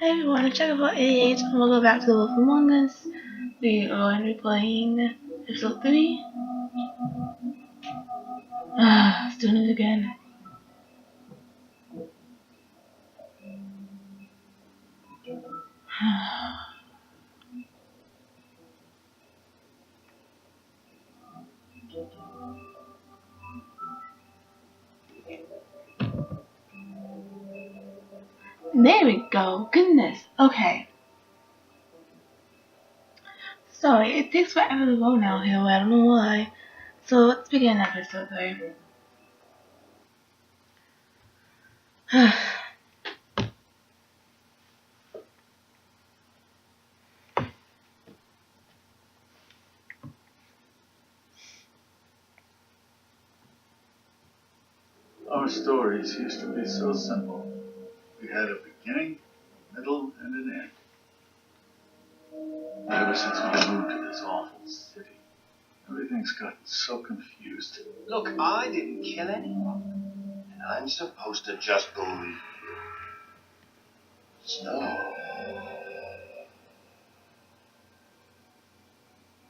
Hey everyone, it's Checkerboard 88 and welcome back to The Wolf Among Us. We are going to be playing episode 3. Let's do it again. There we go. Goodness. Okay. Sorry, it takes forever to load now here. I don't know why. So let's begin episode 3. Our stories used to be so simple. We had a beginning, middle, and an end. Ever since we moved to this awful city, everything's gotten so confused. Look, I didn't kill anyone. And I'm supposed to just believe you. Snow.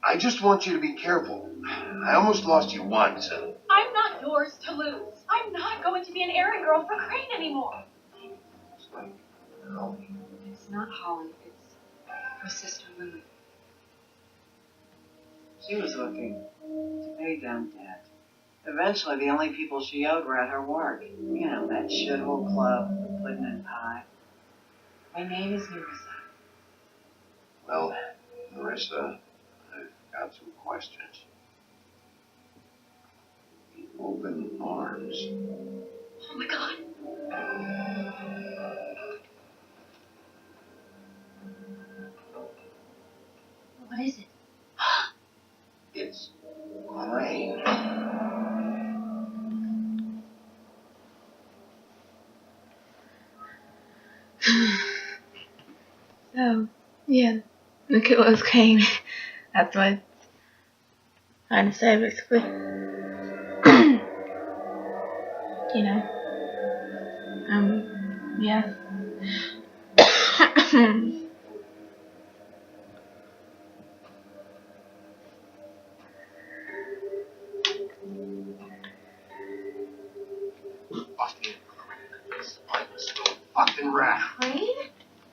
I just want you to be careful. I almost lost you once, and I'm not yours to lose. I'm not going to be an errand girl for Crane anymore. it's like, no. It's not Holly, it's her sister Lily. She was looking to pay down debt. Eventually, the only people she owed were at her work. You know, that shithole club, the Puddin' and Pie. My name is Marissa. Well, Marissa, I've got some questions. Open arms. Oh my god. What is it? It's Crane. So, yeah. The killer was Kane. That's what I'm trying to say basically. You know. Yeah. Fucking spineless little fucking rat. Crane?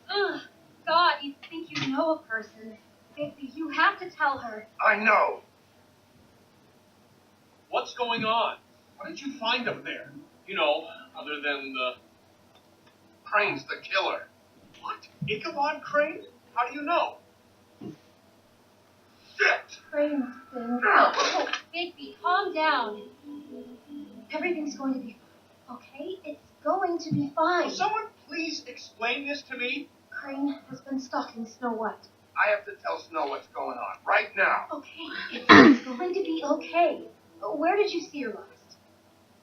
Ugh. God, you think you know a person. Bigby, you have to tell her. I know. What's going on? What did you find up there? You know, other than the... Crane's the killer. What? Ichabod Crane? How do you know? Shit! Crane's been... Oh, Bigby, calm down. Everything's going to be fine, okay? It's going to be fine. Will someone please explain this to me? Crane has been stalking Snow White. I have to tell Snow what's going on right now. Okay, it's going to be okay. Where did you see her last?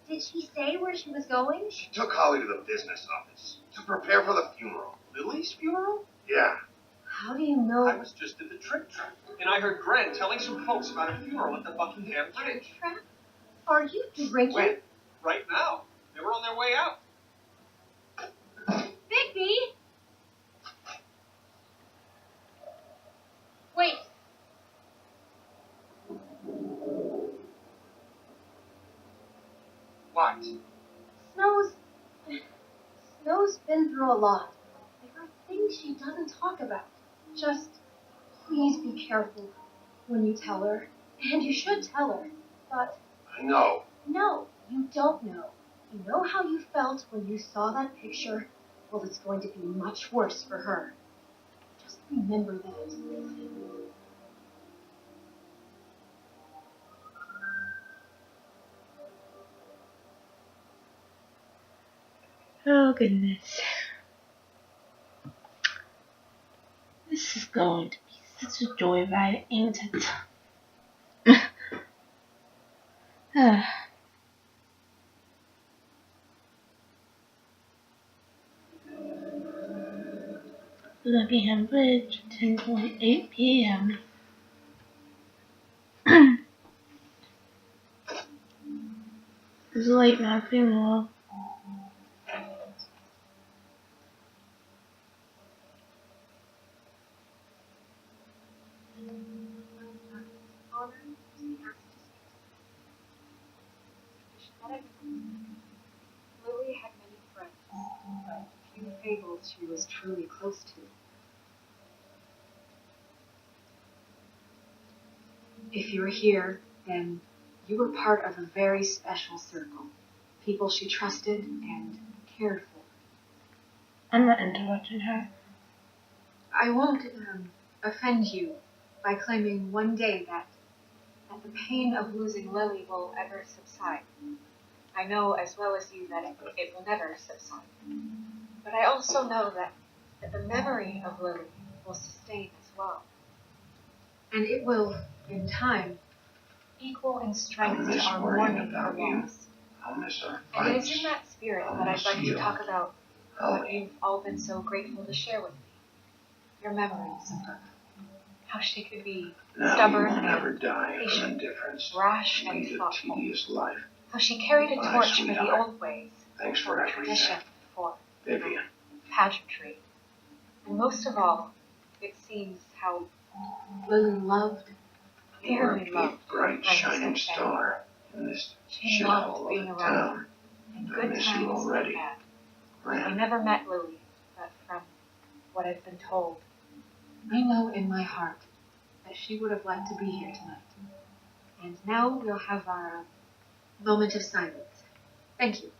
Did she say where she was going? She took Holly to the business office to prepare for the funeral. Lily's funeral? Yeah. How do you know? I was just at the Trick Track, and I heard Gren telling some folks about a funeral at the Buckingham Bridge. Trap? Are you drinking? When? Right now. They were on their way out. Bigby! Wait. What? Snow's been through a lot. There are things she doesn't talk about. Just please be careful when you tell her. And you should tell her. But I know. no, you don't know. You know how you felt when you saw that picture? Well, it's going to be much worse for her. Just remember that. Oh goodness. This is going to be such a joyride, ain't it? Buckingham Bridge, 10:08 p.m. It's late now, funeral. Not everyone. Lily had many friends, but few fables she was truly close to. If you're here, then you were part of a very special circle. People she trusted and cared for. I'm not interrupting her. I won't offend you by claiming one day that the pain of losing Lily will ever subside. I know as well as you that it will never subside. But I also know that the memory of Lily will sustain as well. And it will, in time, equal in strength to our mourning for loss. I'll miss our And it fights. is in that spirit that I'd like to talk about what Holly, you've all been so grateful to share with me. Your memories of her. How she could be now stubborn you will never and die of patient, indifference. rash and Lead a thoughtful. tedious life. How she carried a Goodbye, torch for the sweetheart. old ways, Thanks for for everything. tradition, for Vivian. pageantry. And most of all, it seems how Lily loved, You're a dearly big, loved, bright, my shining sister. star in this She shithole loved of being a around town. in I good miss you times already. and bad. I Ran. never met Lily, but from what I've been told, I know in my heart that she would have liked to be here tonight. And now we'll have our moment of silence. Thank you.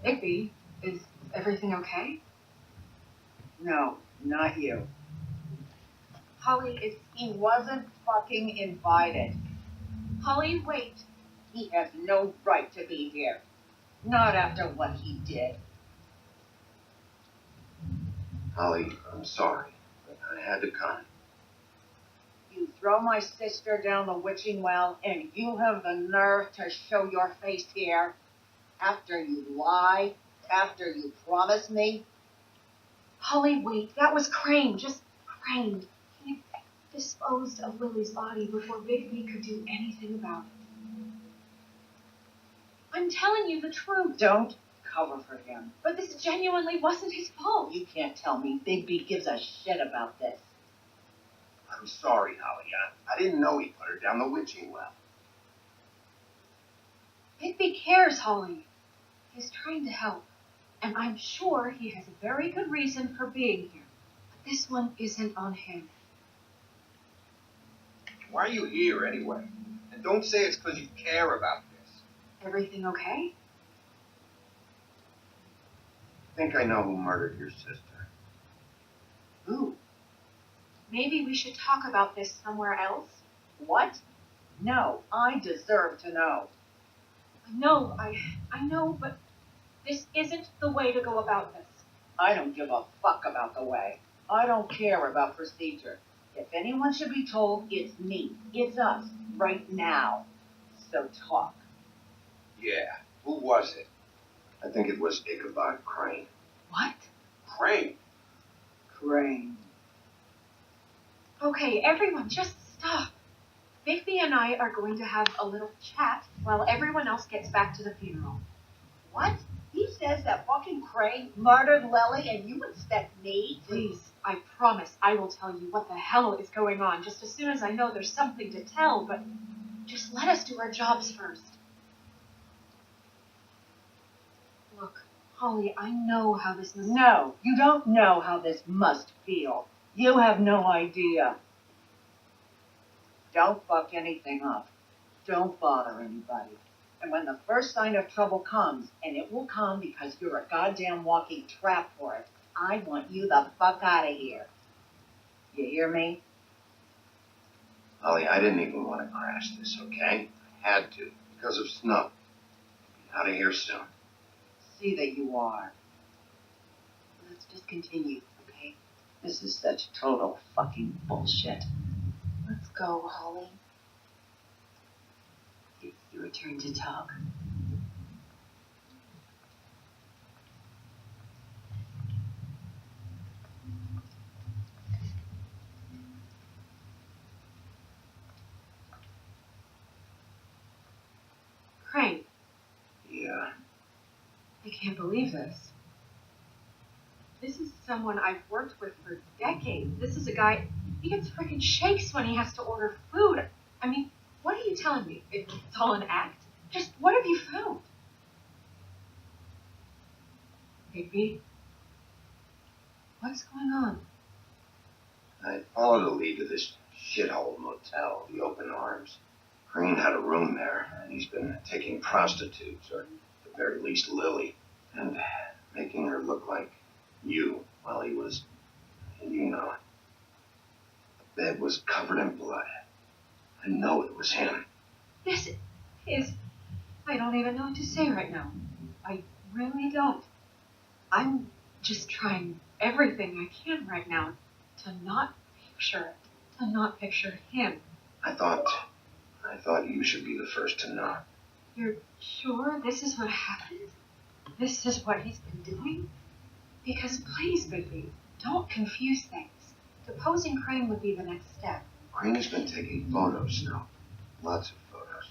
Igby, is everything okay? No, not you. Holly, He wasn't fucking invited. Holly, wait. He has no right to be here. Not after what he did. Holly, I'm sorry, but I had to come. You throw my sister down the witching well, and you have the nerve to show your face here? After you lie? After you promise me? Holly, wait. That was Crane. Just Crane. He disposed of Lily's body before Bigby could do anything about it. I'm telling you the truth. Don't cover for him. But this genuinely wasn't his fault. You can't tell me Bigby gives a shit about this. I'm sorry, Holly. I didn't know he put her down the witching well. Bigby cares, Holly. He's trying to help. And I'm sure he has a very good reason for being here. But this one isn't on him. Why are you here anyway? And don't say it's because you care about this. Everything okay? I think I know who murdered your sister. Who? Maybe we should talk about this somewhere else. What? No, I deserve to know. No, I know, but this isn't the way to go about this. I don't give a fuck about the way. I don't care about procedure. If anyone should be told, it's me. It's us, right now. So talk. Yeah, who was it? I think it was Ichabod Crane. What? Crane? Crane. Okay, everyone, just stop. Bigby and I are going to have a little chat while everyone else gets back to the funeral. What? He says that fucking Crane murdered Lily and you expect me to... Please, I promise I will tell you what the hell is going on just as soon as I know there's something to tell, but just let us do our jobs first. Look, Holly, I know how this must... No, you don't know how this must feel. You have no idea. Don't fuck anything up. Don't bother anybody. And when the first sign of trouble comes, and it will come because you're a goddamn walking trap for it, I want you the fuck out of here. You hear me? Holly, I didn't even want to crash this, okay? I had to, because of Snow. Be out of here soon. See that you are. Let's just continue, okay? This is such total fucking bullshit. Let's go, Holly. It's your turn to talk. Crane, Yeah. I can't believe this. This is someone I've worked with for decades. This is a guy, he gets freaking shakes when he has to order food. I mean, what are you telling me? It's all an act? Just what have you found? Baby, what's going on? I followed a lead to this shithole motel, the Open Arms. Green had a room there, and he's been taking prostitutes, or at the very least Lily, and making her look like you while he was, you know. The bed was covered in blood. I know it was him. This is... I don't even know what to say right now. I really don't. I'm just trying everything I can right now to not picture it, to not picture him. I thought you should be the first to know. You're sure this is what happened? This is what he's been doing? Because please, Bigby, don't confuse things. Deposing Crane would be the next step. Crane's been taking photos, Snow. Lots of photos.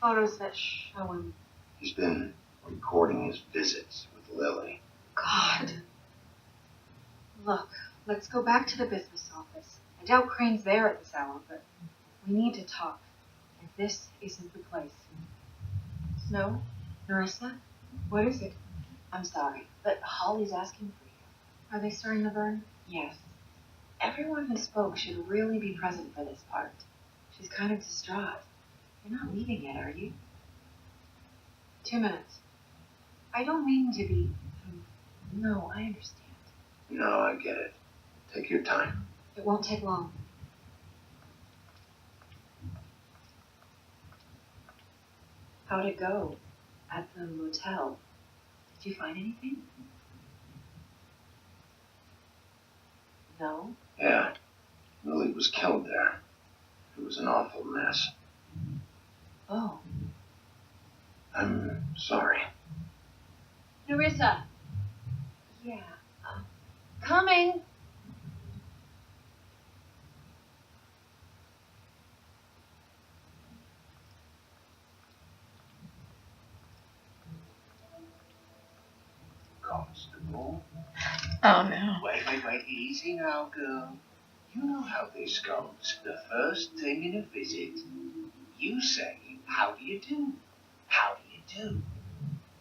Photos that show him. He's been recording his visits with Lily. God. Look, let's go back to the business office. I doubt Crane's there at this hour, but we need to talk. And this isn't the place. Snow? Nerissa? What is it? I'm sorry, but Holly's asking for you. Are they starting to burn? Yes. Everyone who spoke should really be present for this part. She's kind of distraught. You're not leaving yet, are you? 2 minutes. I don't mean to be... No, I understand. No, I get it. Take your time. It won't take long. How'd it go? At the motel? Did you find anything? No? Yeah. Lily was killed there. It was an awful mess. Oh. I'm sorry. Nerissa! Yeah. Coming! Constable. Oh no. Wait, easy now, girl. You know how this goes. The first thing in a visit, you say, how do you do? How do you do?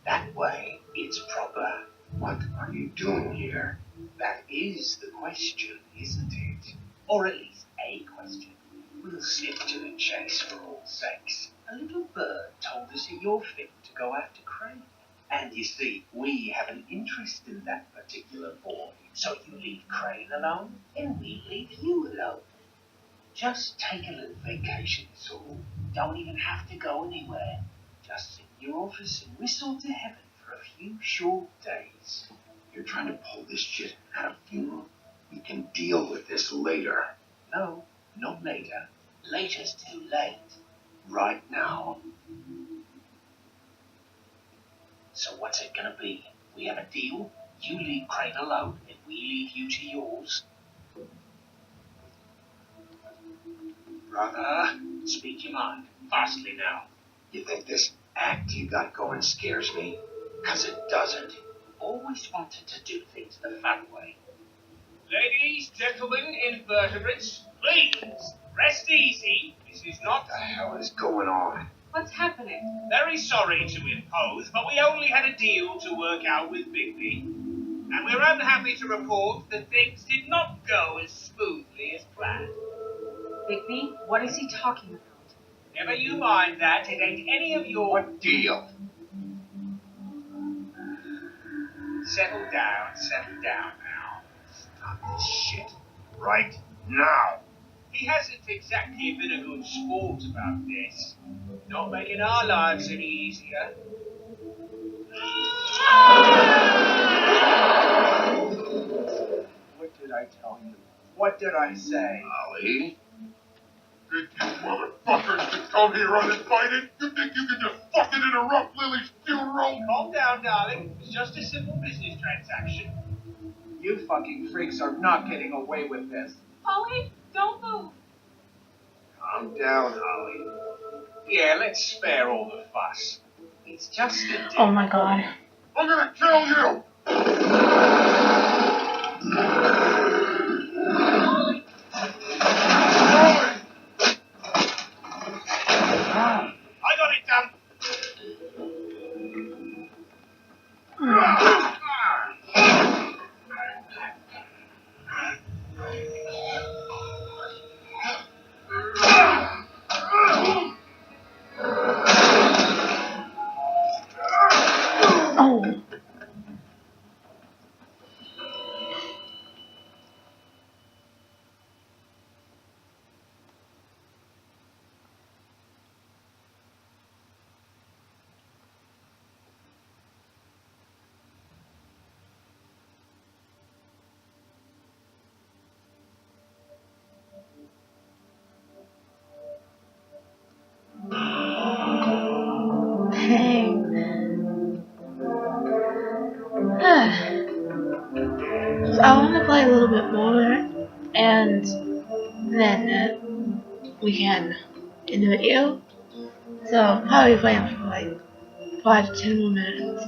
That way, it's proper. What are you doing here? That is the question, isn't it? Or at least a question. We'll slip to the chase for all sakes. A little bird told us you're fit to go after Crane. And you see, we have an interest in that particular boy. So you leave Crane alone, and we leave you alone. Just take a little vacation, that's all. Don't even have to go anywhere. Just sit in your office and whistle to heaven for a few short days. You're trying to pull this shit out of funeral. We can deal with this later. No, not later. Later's too late. Right now. So what's it gonna be? We have a deal? You leave Crane alone, and we leave you to yours. Brother, speak your mind. Fastly now. You think this act you got going scares me? 'Cause it doesn't. Always wanted to do things the fun way. Ladies, gentlemen, invertebrates, please, rest easy. This is not... What the hell is going on? What's happening? Very sorry to impose, but we only had a deal to work out with Bigby. And we're unhappy to report that things did not go as smoothly as planned. Bigby, what is he talking about? Never you mind that, it ain't any of your... What deal? Settle down now. Stop this shit. Right now. He hasn't exactly been a good sport about this. Not making our lives any easier. What did I tell you? What did I say? Ollie? Think you motherfuckers can come here uninvited? You think you can just fucking interrupt Lily's funeral? Calm down, darling. It's just a simple business transaction. You fucking freaks are not getting away with this. Ollie, don't move. Calm down, Ollie. Yeah, let's spare all the fuss. It's just a deal. Oh my god. I'm gonna kill you! weekend in the video. So I'll probably play it for like 5 to 10 more minutes.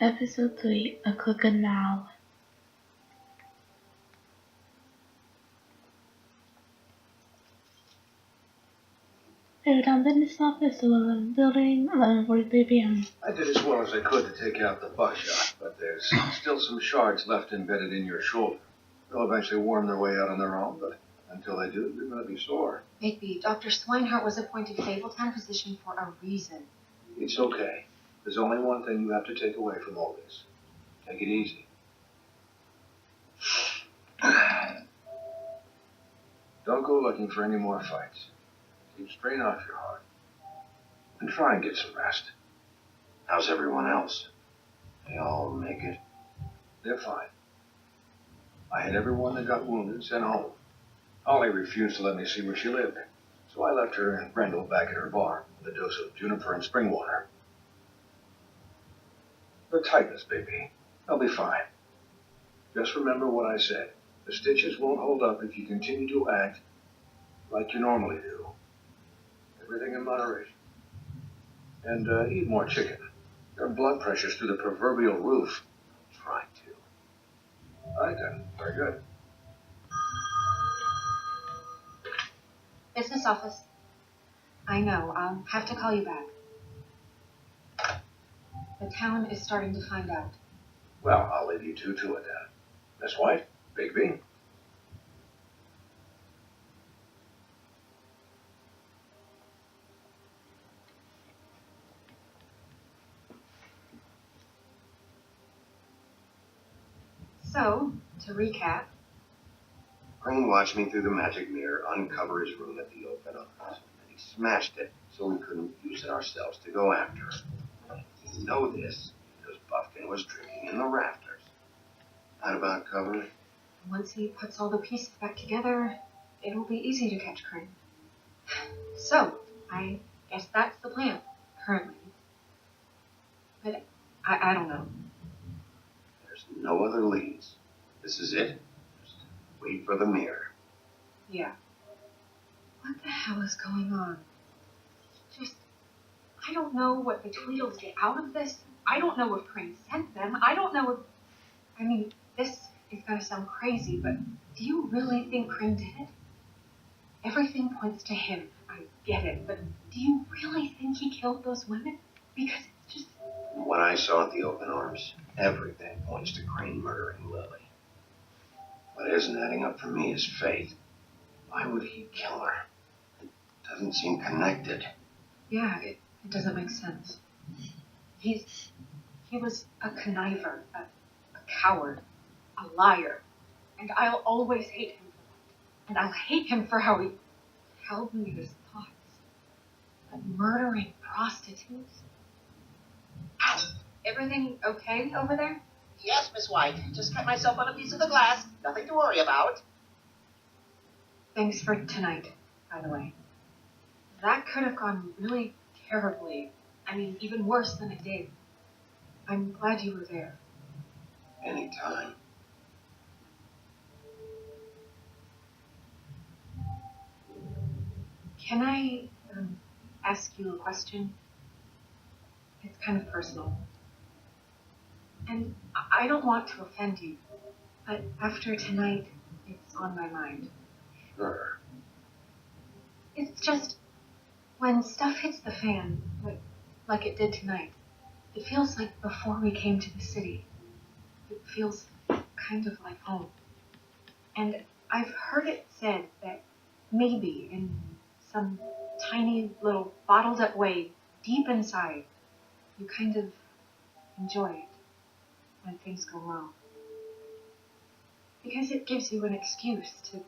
Episode 3, A Crooked Mile. Downtown Business Office, 11 Building, 11:43 p.m. I did as well as I could to take out the buckshot, but there's still some shards left embedded in your shoulder. They'll eventually worm their way out on their own, but until they do, you're going to be sore. Bigby, Dr. Swinehart was appointed Fabletown physician for a reason. It's okay. There's only one thing you have to take away from all this. Take it easy. Don't go looking for any more fights. Keep strain off your heart. And try and get some rest. How's everyone else? They all make it? They're fine. I had everyone that got wounded sent home. Holly refused to let me see where she lived, so I left her and Brendel back at her bar with a dose of juniper and spring water. The tightness, baby. They'll be fine. Just remember what I said. The stitches won't hold up if you continue to act like you normally do. Everything in moderation. And eat more chicken. Your blood pressure's through the proverbial roof. Try to. All right then. Very good. Business office. I know, I'll have to call you back. The town is starting to find out. Well, I'll leave you two to it then. Miss White, Bigby. So, to recap, Crane watched me through the magic mirror uncover his room at the open office, and he smashed it so we couldn't use it ourselves to go after him. You know this because Buffkin was drinking in the rafters. Not about cover. once he puts all the pieces back together, it'll be easy to catch Crane. So, I guess that's the plan, currently. But I don't know. There's no other leads. This is it. Just wait for the mirror. Yeah. What the hell is going on? I don't know what the Tweedles get out of this. I don't know if Crane sent them. I don't know if... I mean, this is gonna sound crazy, but do you really think Crane did it? Everything points to him. I get it, but do you really think he killed those women? Because it's just... What I saw at the open arms, everything points to Crane murdering Lily. What isn't adding up for me is Faith. Why would he kill her? It doesn't seem connected. Yeah, it doesn't make sense. He was a conniver, a coward, a liar, and I'll always hate him for that. And I'll hate him for how he held me his thoughts. But murdering prostitutes? Everything okay over there? Yes, Miss White. Just cut myself on a piece of the glass. Nothing to worry about. Thanks for tonight, by the way. That could have gone really terribly. I mean, even worse than it did. I'm glad you were there. Anytime. Can I ask you a question? It's kind of personal. And I don't want to offend you, but after tonight, it's on my mind. Sure. It's just, when stuff hits the fan, like it did tonight, it feels like before we came to the city. It feels kind of like home. And I've heard it said that maybe in some tiny little bottled up way deep inside, you kind of enjoy it when things go wrong. Because it gives you an excuse to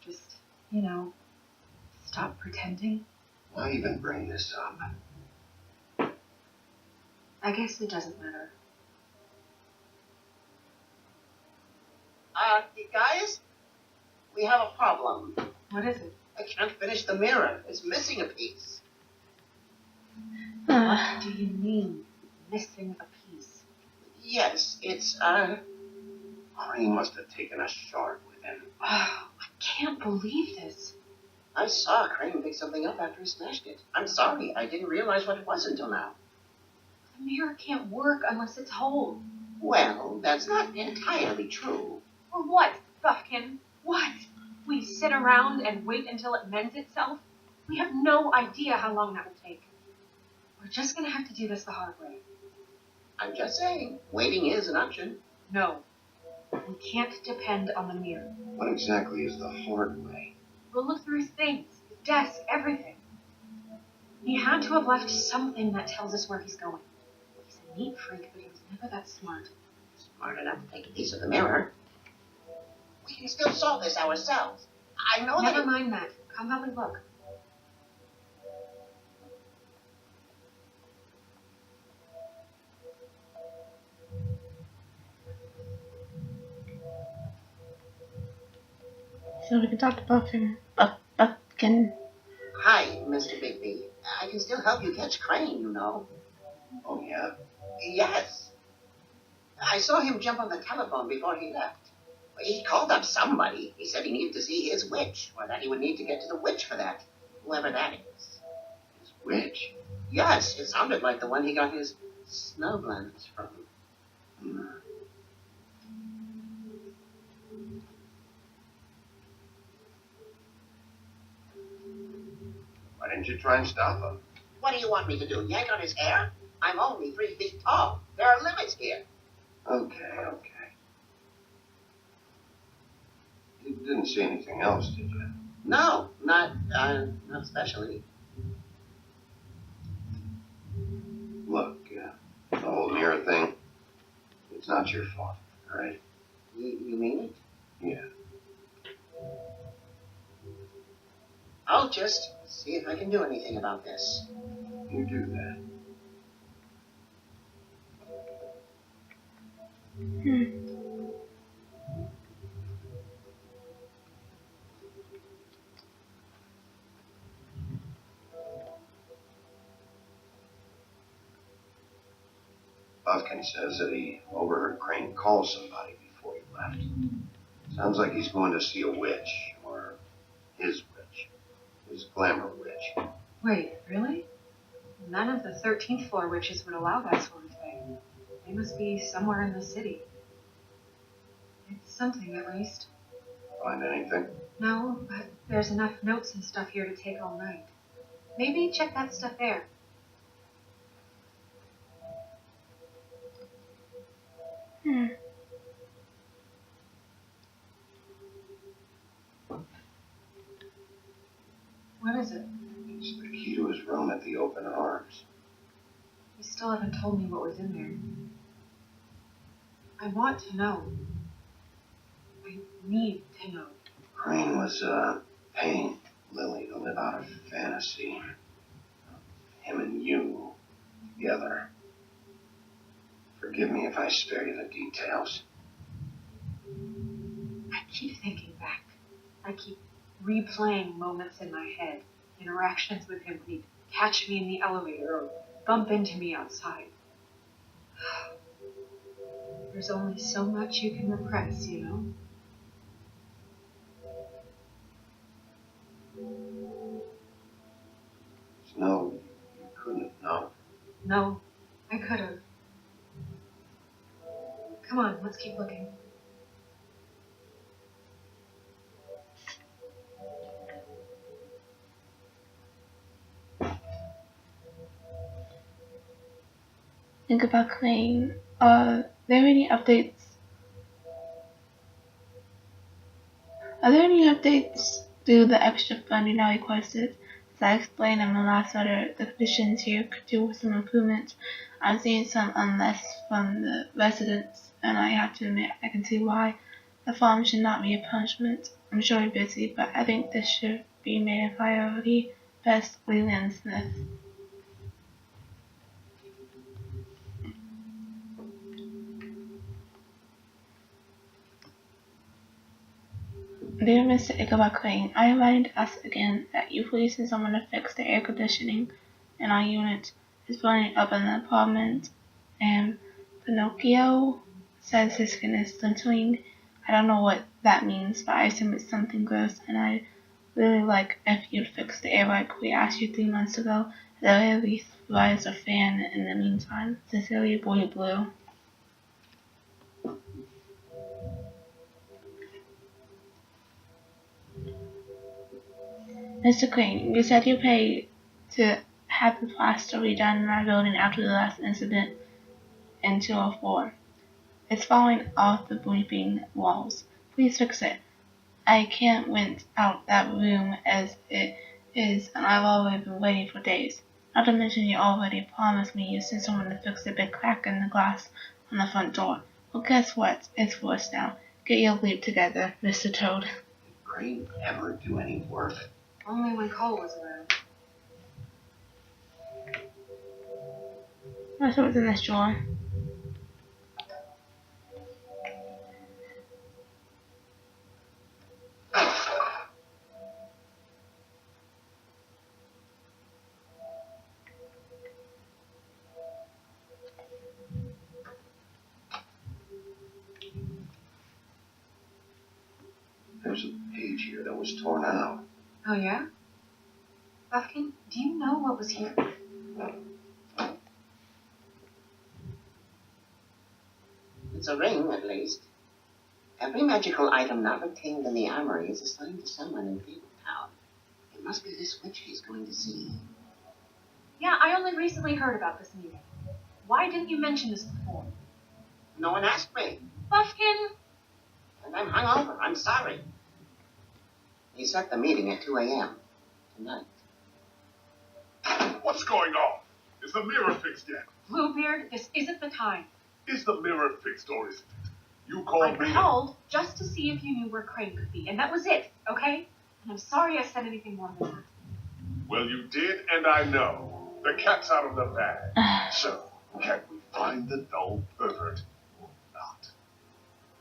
just, stop pretending. Why even bring this up? I guess it doesn't matter. Guys, we have a problem. What is it? I can't finish the mirror. It's missing a piece. What do you mean, missing a piece? Yes, it's, Crane must have taken a shard with him. Oh, I can't believe this. I saw Crane pick something up after he smashed it. I'm sorry, I didn't realize what it was until now. The mirror can't work unless it's whole. Well, that's not entirely true. Or what, Buffkin? What? We sit around and wait until it mends itself? We have no idea how long that will take. We're just gonna have to do this the hard way. I'm just saying, waiting is an option. No. We can't depend on the mirror. What exactly is the hard way? We'll look through his things, his desk, everything. He had to have left something that tells us where he's going. He's a neat freak, but he was never that smart. Smart enough to take a piece of the mirror. We can still solve this ourselves. I know Never that. mind that. Come help me look. So we can talk to Buffkin. Hi, Mr. Bigby. I can still help you catch Crane, you know. Oh, yeah? Yes. I saw him jump on the telephone before he left. He called up somebody. He said he needed to see his witch, or that he would need to get to the witch for that, whoever that is. His witch? Yes, it sounded like the one he got his snowblends from. Hmm. Why didn't you try and stop him? What do you want me to do, yank on his hair? I'm only 3 feet tall. There are limits here. Okay. You didn't see anything else, did you? No, not especially. Look, the whole mirror thing, it's not your fault, all right? You mean it? Yeah. I'll just see if I can do anything about this. You do that. Buffkin says that he overheard Crane call somebody before he left. Sounds like he's going to see a witch, or his witch. His glamour witch. Wait, really? None of the 13th floor witches would allow that sort of thing. They must be somewhere in the city. It's something, at least. Find anything? No, but there's enough notes and stuff here to take all night. Maybe check that stuff there. What is it? It's the key to his room at the Open Arms. You still haven't told me what was in there. I want to know. I need to know. Crane was paying Lily to live out a fantasy. Him and you together. Forgive me if I spare you the details. I keep thinking back. I keep replaying moments in my head. Interactions with him when he'd catch me in the elevator or bump into me outside. There's only so much you can repress, you know? No, you couldn't have known. No, I could have. Come on, let's keep looking. Think about Crane. Are there any updates? Are there any updates to the extra funding I requested? As I explained in my last letter, the conditions here could do with some improvement. I'm seeing some unrest from the residents, and I have to admit I can see why. The farm should not be a punishment. I'm sure you're busy, but I think this should be made a priority. Best, Leland Smith. Dear Mr. Ichabod Crane, I remind us again that you please send someone to fix the air conditioning in our unit. It's burning up in the apartment, and Pinocchio says his skin is splintering. I don't know what that means, but I assume it's something gross, and I'd really like if you'd fix the air like we asked you 3 months ago. At the very least, rise a fan in the meantime. Sincerely, Boy Blue. Mr. Crane, you said you paid to have the plaster redone in our building after the last incident in 204. It's falling off the bleeping walls. Please fix it. I can't rent out that room as it is, and I've already been waiting for days. Not to mention you already promised me you'd send someone to fix the big crack in the glass on the front door. Well, guess what? It's worse now. Get your bleep together, Mr. Toad. Did Crane ever do any work? Only when Cole was around. What's what's in this drawer? There's a page here that was torn out. Oh, yeah? Buffkin, do you know what was here? It's a ring, at least. Every magical item not obtained in the armory is assigned to someone in Fabletown. It must be this witch he's going to see. Yeah, I only recently heard about this meeting. Why didn't you mention this before? No one asked me, Buffkin! and I'm hungover. I'm sorry. He set the meeting at 2 a.m. tonight. What's going on? Is the mirror fixed yet? Bluebeard, this isn't the time. Is the mirror fixed or isn't it? You I called me. called just to see if you knew where Crane could be, and that was it, okay? And I'm sorry I said anything more than that. Well, you did, and I know. The cat's out of the bag. So, can we find the dull pervert or not?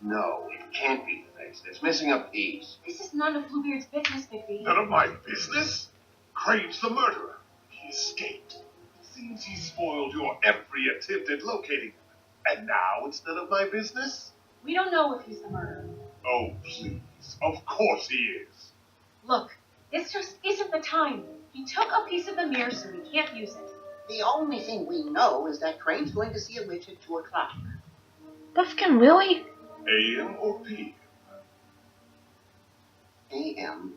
No, it can't be fixed. It's missing a piece. This is none of Bluebeard's business, Bigby. None of my business? Crane's the murderer. He escaped. It seems he spoiled your every attempt at locating him. And now it's none of my business? We don't know if he's the murderer. Oh, please. Of course he is. Look, this just isn't the time. He took a piece of the mirror, so we can't use it. The only thing we know is that Crane's going to see a witch at 2 o'clock. Buffkin, really? AM or PM? A.M.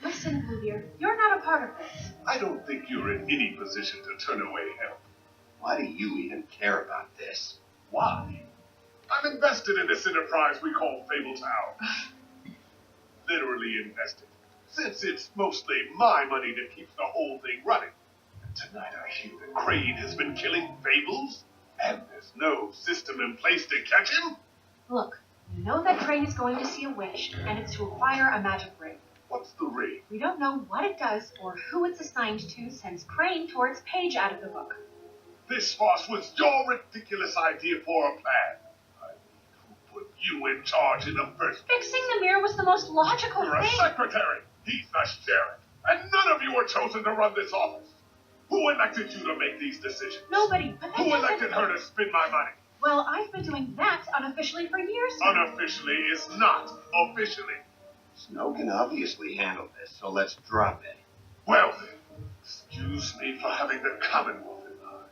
Listen, Bluebeard, you're not a part of this. I don't think you're in any position to turn away help. Why do you even care about this? Why? I'm invested in this enterprise we call Fabletown. Literally invested. Since it's mostly my money that keeps the whole thing running. And tonight I hear that Crane has been killing fables, and there's no system in place to catch him. Look, we know that Crane is going to see a witch, and it's to acquire a magic ring. What's the ring? We don't know what it does or who it's assigned to since Crane tore its page out of the book. This farce was your ridiculous idea for a plan. I mean, who put you in charge in the first place? Fixing the mirror was the most logical You're a thing. secretary. He's the sheriff. And none of you were chosen to run this office. Who elected you to make these decisions? Nobody, but that Who doesn't... elected her to spend my money? Well, I've been doing that unofficially for years now. Unofficially is not officially. Snow can obviously handle this, so let's drop it. Well then, excuse me for having the Commonwealth in mind.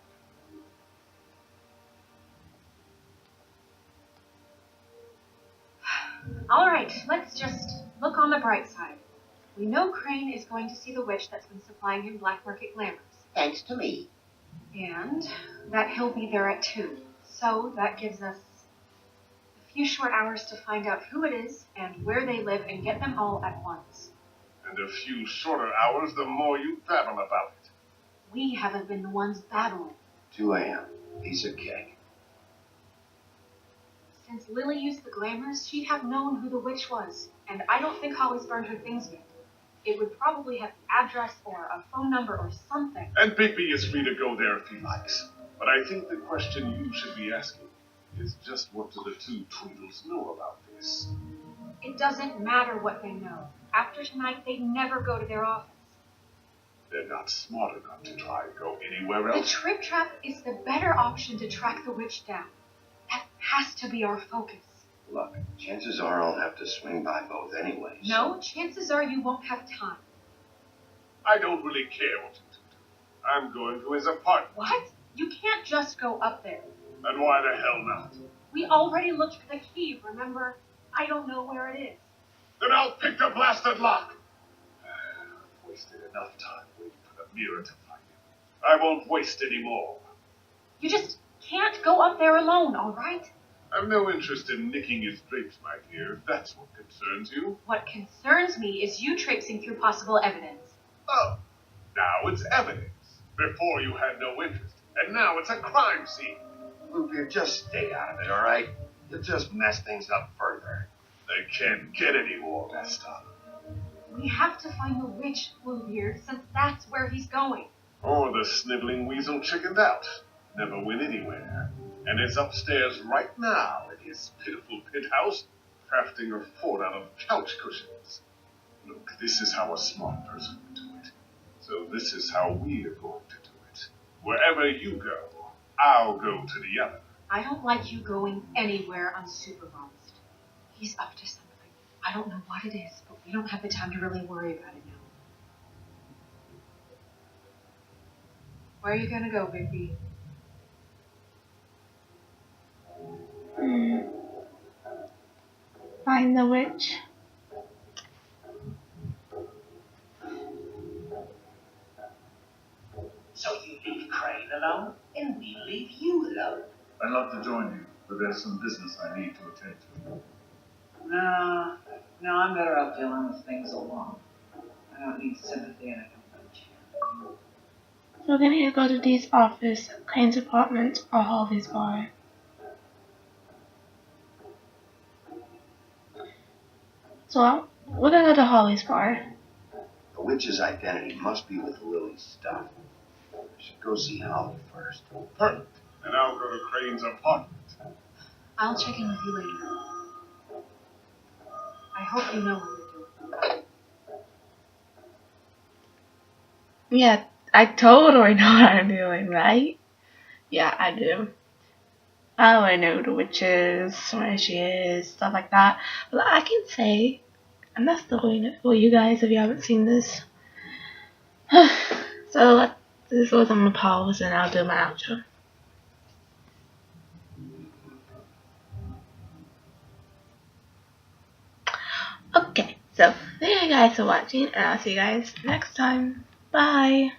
All right, let's just look on the bright side. We know Crane is going to see the witch that's been supplying him black market glamours. Thanks to me. And that he'll be there at 2. So that gives us a few short hours to find out who it is and where they live and get them all at once. And a few shorter hours, the more you babble about it. We haven't been the ones battling. 2 a.m. Piece of cake. Since Lily used the glamours, she'd have known who the witch was. And I don't think Holly's burned her things yet. It would probably have an address or a phone number or something. And Bigby is free to go there if he likes. But I think the question you should be asking is just what do the two Tweedles know about this? It doesn't matter what they know. After tonight, they'd never go to their office. They're not smart enough to try and go anywhere The else. Trip Trap is the better option to track the witch down. That has to be our focus. Look, chances are I'll have to swing by both anyway. so- No, chances are you won't have time. I don't really care what you two do. I'm going to his apartment. What? You can't just go up there. And why the hell not? We already looked for the key, remember? I don't know where it is. Then I'll pick the blasted lock. I've wasted enough time waiting for the mirror to find him. I won't waste any more. You just can't go up there alone, all right? I've no interest in nicking his drapes, my dear, if that's what concerns you. What concerns me is you traipsing through possible evidence. Oh, now it's evidence. Before you had no interest, and now it's a crime scene. Bluebeard, just stay out of it, all right? You'll just mess things up further. They can't get any more messed up. We have to find the witch, Bluebeard, since that's where he's going. Or the sniveling weasel chickened out. Never went anywhere. And is upstairs right now in his pitiful penthouse, crafting a fort out of couch cushions. Look, this is how a smart person would do it. So this is how we're going to do it. Wherever you go, I'll go to the other. I don't like you going anywhere unsupervised. He's up to something. I don't know what it is, but we don't have the time to really worry about it now. Where are you gonna go, Bigby? Find the witch. So you leave Crane alone, and we leave you alone. I'd love to join you, but there's some business I need to attend to. No, I'm better off dealing with things alone. I don't need sympathy and I don't need you. So we're gonna need to go to Dee's office, Crane's apartment, or Holly's bar. So we're gonna go to Holly's bar. The witch's identity must be with Lily's stuff. I should go see Holly first. Perfect. And I'll go to Crane's apartment. I'll check in with you later. I hope you know what you're doing. Yeah, I totally know what I'm doing, right? Yeah, I do. I already know who the witch is, where she is, stuff like that. But I can say, I'm not spoiling it for you guys if you haven't seen this. So this was on the pause and I'll do my outro. Okay, so thank you guys for watching and I'll see you guys next time. Bye!